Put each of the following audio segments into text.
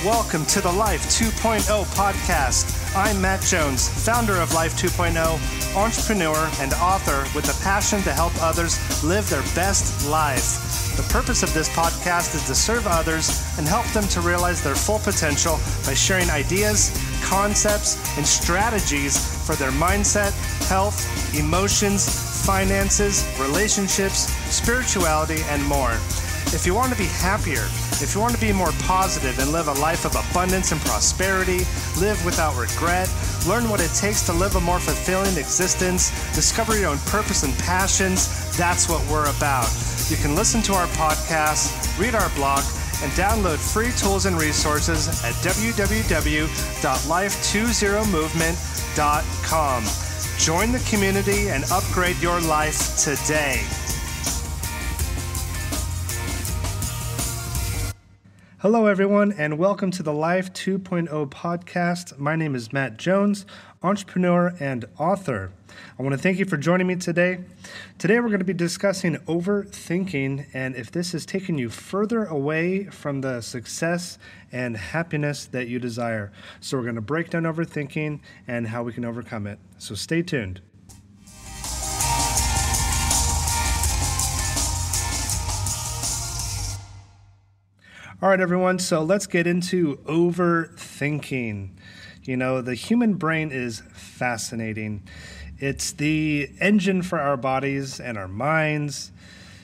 Welcome to the Life 2.0 podcast. I'm Matt Jones, founder of Life 2.0, entrepreneur and author with a passion to help others live their best life. The purpose of this podcast is to serve others and help them to realize their full potential by sharing ideas, concepts, and strategies for their mindset, health, emotions, finances, relationships, spirituality, and more. If you want to be happier, if you want to be more positive and live a life of abundance and prosperity, live without regret, learn what it takes to live a more fulfilling existence, discover your own purpose and passions, that's what we're about. You can listen to our podcast, read our blog, and download free tools and resources at www.life20movement.com. Join the community and upgrade your life today. Hello, everyone, and welcome to the Life 2.0 podcast. My name is Matt Jones, entrepreneur and author. I want to thank you for joining me today. Today, we're going to be discussing overthinking and if this is taking you further away from the success and happiness that you desire. So we're going to break down overthinking and how we can overcome it. So stay tuned. All right, everyone, so let's get into overthinking. You know, the human brain is fascinating. It's the engine for our bodies and our minds.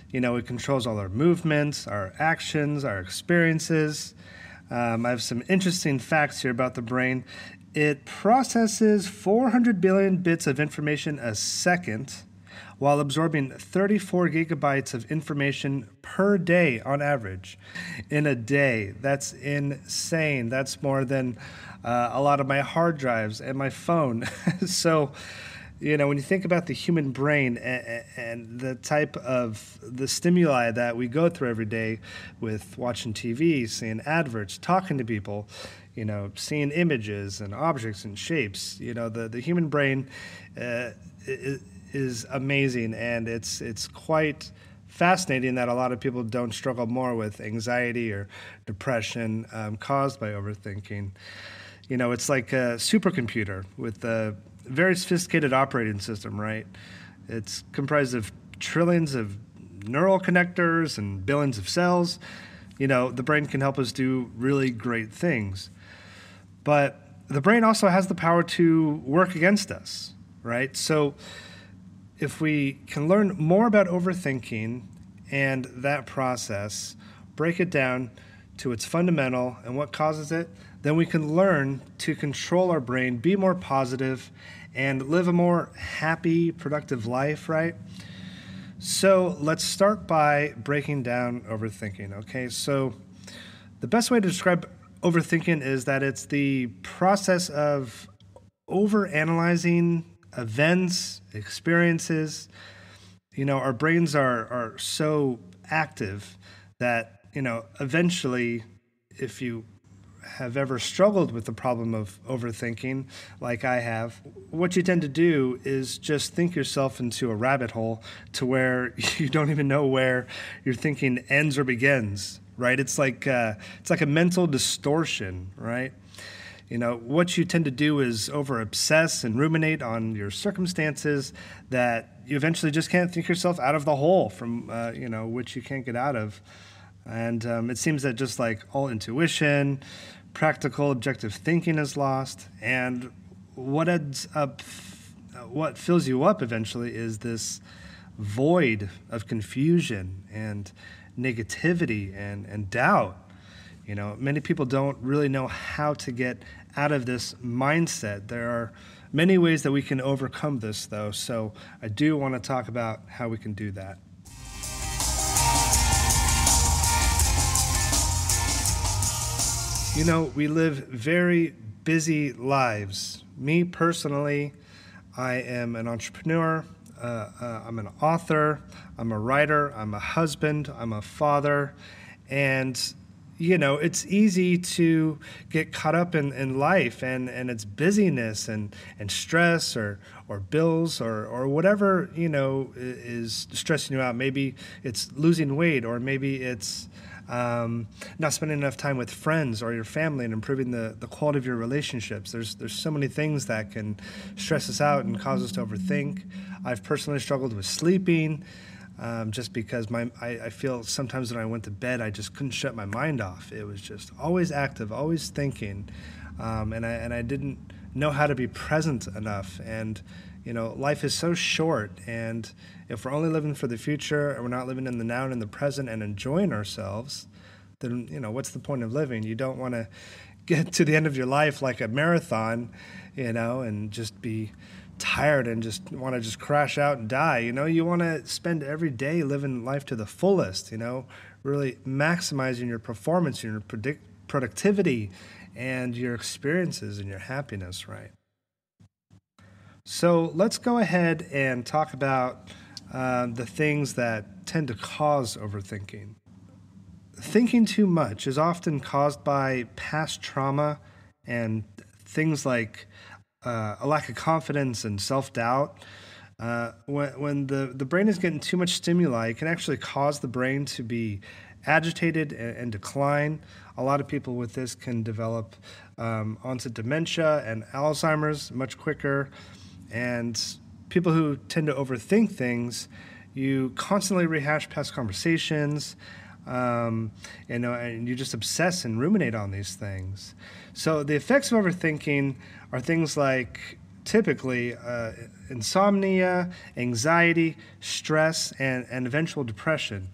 You know, it controls all our movements, our actions, our experiences. I have some interesting facts here about the brain. It processes 400 billion bits of information a second, while absorbing 34 gigabytes of information per day on average. In a day, that's insane. That's more than a lot of my hard drives and my phone. So, you know, when you think about the human brain and the type of the stimuli that we go through every day with watching TV, seeing adverts, talking to people, you know, seeing images and objects and shapes, you know, the human brain is amazing, and it's quite fascinating that a lot of people don't struggle more with anxiety or depression caused by overthinking. You know, it's like a supercomputer with a very sophisticated operating system, right? It's comprised of trillions of neural connectors and billions of cells. You know, the brain can help us do really great things. But the brain also has the power to work against us, right? So if we can learn more about overthinking and that process, break it down to its fundamental and what causes it, then we can learn to control our brain, be more positive, and live a more happy, productive life, right? So let's start by breaking down overthinking, okay? So the best way to describe overthinking is that it's the process of overanalyzing events, experiences. You know, our brains are so active that, you know, eventually, if you have ever struggled with the problem of overthinking, like I have, what you tend to do is just think yourself into a rabbit hole to where you don't even know where your thinking ends or begins, right? It's like a mental distortion, right? You know, what you tend to do is over-obsess and ruminate on your circumstances that you eventually just can't think yourself out of the hole from, you know, which you can't get out of. And it seems that just like all intuition, practical, objective thinking is lost. And what fills you up eventually is this void of confusion and negativity and doubt. You know, many people don't really know how to get out of this mindset. There are many ways that we can overcome this, though, so I do want to talk about how we can do that. You know, we live very busy lives. Me personally, I am an entrepreneur, I'm an author, I'm a writer, I'm a husband, I'm a father, and you know, it's easy to get caught up in life and its busyness and stress or bills or whatever, you know, is stressing you out. Maybe it's losing weight, or maybe it's not spending enough time with friends or your family and improving the quality of your relationships. There's so many things that can stress us out and cause us to overthink. I've personally struggled with sleeping, just because I feel sometimes when I went to bed, I just couldn't shut my mind off. It was just always active, always thinking, and I didn't know how to be present enough. And life is so short, and if we're only living for the future and we're not living in the now and in the present and enjoying ourselves, then what's the point of living? You don't want to get to the end of your life like a marathon, and just be tired and just want to just crash out and die. You want to spend every day living life to the fullest, really maximizing your performance, your productivity, and your experiences and your happiness, right? So let's go ahead and talk about the things that tend to cause overthinking. Thinking too much is often caused by past trauma and things like a lack of confidence and self-doubt. When the brain is getting too much stimuli, it can actually cause the brain to be agitated and decline. A lot of people with this can develop onset dementia and Alzheimer's much quicker. And people who tend to overthink things, you constantly rehash past conversations, and you just obsess and ruminate on these things. So the effects of overthinking are things like typically insomnia, anxiety, stress, and eventual depression.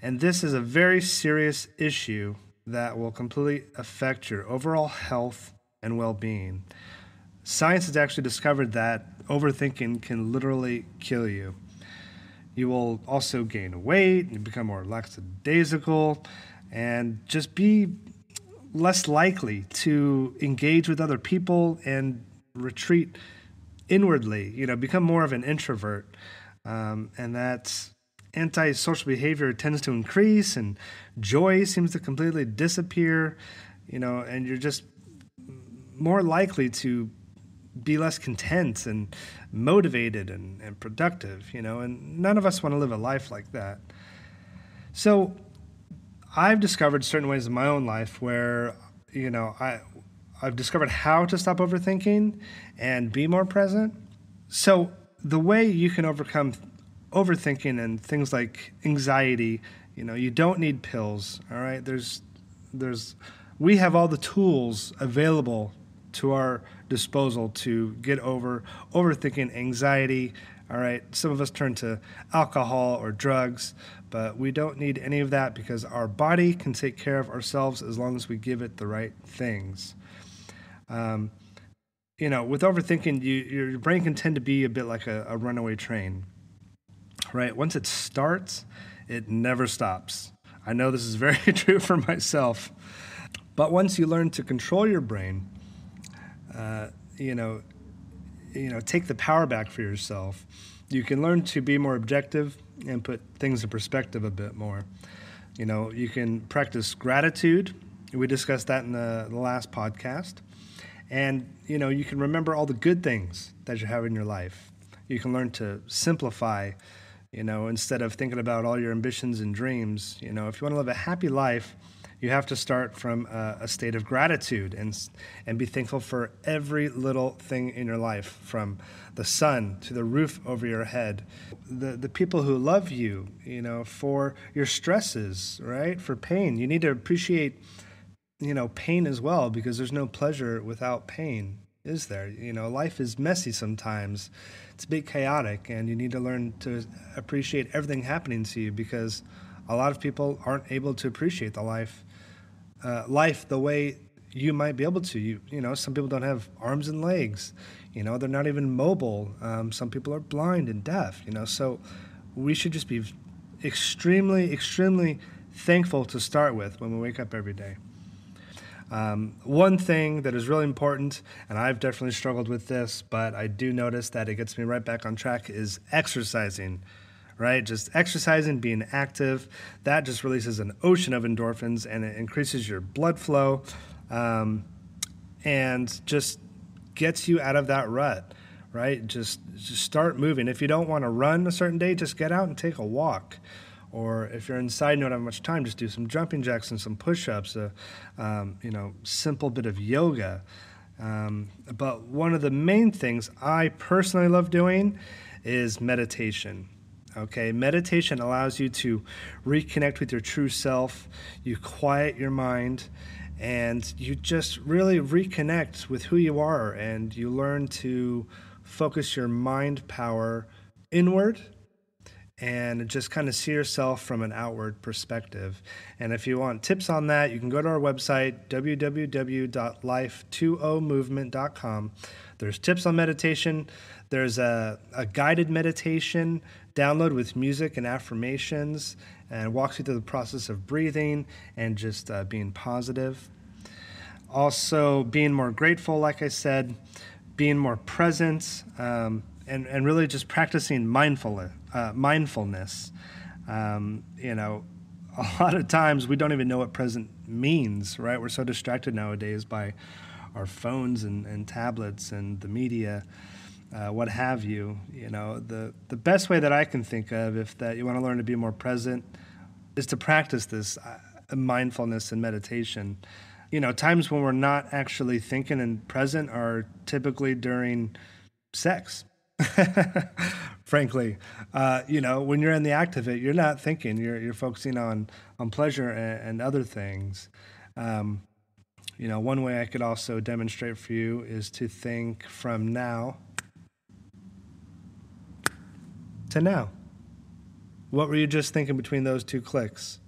And this is a very serious issue that will completely affect your overall health and well-being. Science has actually discovered that overthinking can literally kill you. You will also gain weight, you become more lackadaisical, and just be less likely to engage with other people and retreat inwardly, become more of an introvert. And that antisocial behavior tends to increase, and joy seems to completely disappear, and you're just more likely to be less content and motivated and productive, and none of us want to live a life like that. So I've discovered certain ways in my own life where, I've discovered how to stop overthinking and be more present. So the way you can overcome overthinking and things like anxiety, you don't need pills, all right? We have all the tools available to our disposal to get over overthinking, anxiety. All right, some of us turn to alcohol or drugs, but we don't need any of that because our body can take care of ourselves as long as we give it the right things. With overthinking, your brain can tend to be a bit like a runaway train, right? Once it starts, it never stops. I know this is very true for myself, but once you learn to control your brain, take the power back for yourself, you can learn to be more objective and put things in perspective a bit more. You can practice gratitude. We discussed that in the last podcast. And, you can remember all the good things that you have in your life. You can learn to simplify, instead of thinking about all your ambitions and dreams. If you want to live a happy life, you have to start from a state of gratitude and be thankful for every little thing in your life, from the sun to the roof over your head, the people who love you, for your stresses, right? For pain. You need to appreciate, pain as well, because there's no pleasure without pain, is there? Life is messy sometimes. It's a bit chaotic, and you need to learn to appreciate everything happening to you, because a lot of people aren't able to appreciate the life the way you might be able to. Some people don't have arms and legs. They're not even mobile. Some people are blind and deaf. So we should just be extremely, extremely thankful to start with when we wake up every day. One thing that is really important, and I've definitely struggled with this, but I do notice that it gets me right back on track, is exercising. Right? Just exercising, being active, that just releases an ocean of endorphins, and it increases your blood flow, and just gets you out of that rut, right? Just start moving. If you don't want to run a certain day, just get out and take a walk, Or if you're inside and don't have much time, just do some jumping jacks and some push-ups, simple bit of yoga. But one of the main things I personally love doing is meditation. Okay, meditation allows you to reconnect with your true self. You quiet your mind, and you just really reconnect with who you are, and you learn to focus your mind power inward and just kind of see yourself from an outward perspective. And if you want tips on that, you can go to our website, www.life20movement.com. There's tips on meditation. There's a guided meditation download with music and affirmations, and walks you through the process of breathing and just being positive. Also, being more grateful, like I said, being more present, and really just practicing mindfulness. A lot of times we don't even know what present means, right? We're so distracted nowadays by our phones and tablets and the media, what have you. The best way that I can think of, if that you want to learn to be more present, is to practice this mindfulness and meditation. Times when we're not actually thinking and present are typically during sex. Frankly, when you're in the act of it, you're not thinking. You're focusing on pleasure and other things. One way I could also demonstrate for you is to think from now to now. What were you just thinking between those two clicks?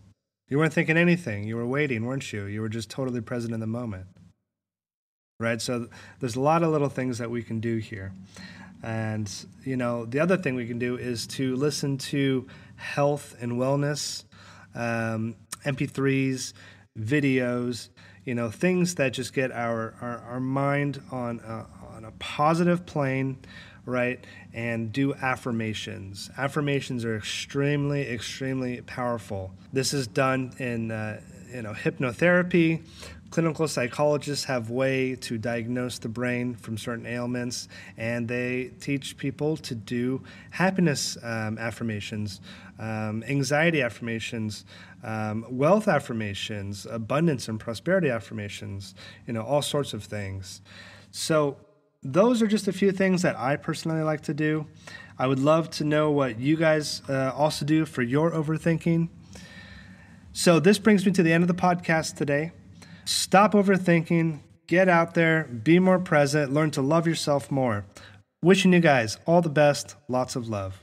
You weren't thinking anything. You were waiting, weren't you? You were just totally present in the moment. Right? So there's a lot of little things that we can do here. And, the other thing we can do is to listen to health and wellness, MP3s, videos, things that just get our mind on a positive plane, right? And do affirmations. Affirmations are extremely, extremely powerful. This is done in, hypnotherapy. Clinical psychologists have a way to diagnose the brain from certain ailments, and they teach people to do happiness affirmations, anxiety affirmations, wealth affirmations, abundance and prosperity affirmations, all sorts of things. So those are just a few things that I personally like to do. I would love to know what you guys also do for your overthinking. So this brings me to the end of the podcast today. Stop overthinking, get out there, be more present, learn to love yourself more. Wishing you guys all the best, lots of love.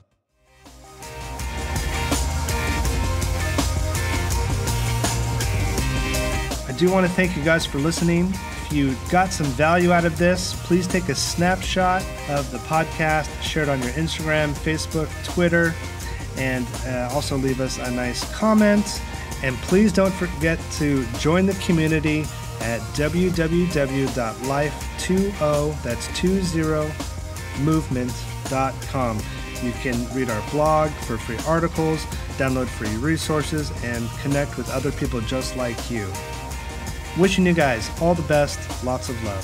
I do want to thank you guys for listening. If you got some value out of this, please take a snapshot of the podcast, share it on your Instagram, Facebook, Twitter, and also leave us a nice comment. And please don't forget to join the community at www.life20movement.com. You can read our blog for free articles, download free resources, and connect with other people just like you. Wishing you guys all the best, lots of love.